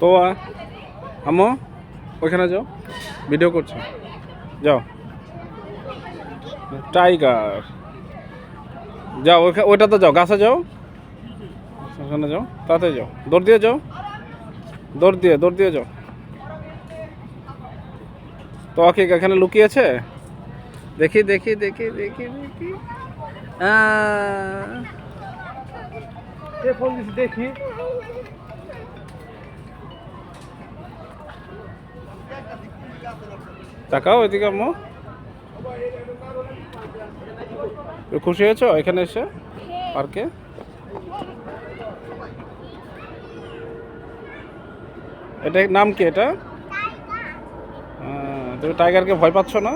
তো আম্মু ওইখানে যাও, ভিডিও করছো, যাও। টাইগার, যাও ওইটাতে যাও, গাছে যাও, ওখানে যাও, তাড়াতাড়ি যাও, দৌড় দিয়ে যাও, দৌড় দিয়ে যাও। তো কি এখানে লুকিয়েছে? দেখি দেখি দেখি দেখি দেখি, দেখি। তাকাও এদিকে আম্মু, খুশি হয়েছো এখানে এসে পার্কে? এটা নাম কি এটা? তুমি টাইগারকে ভয় পাচ্ছ না?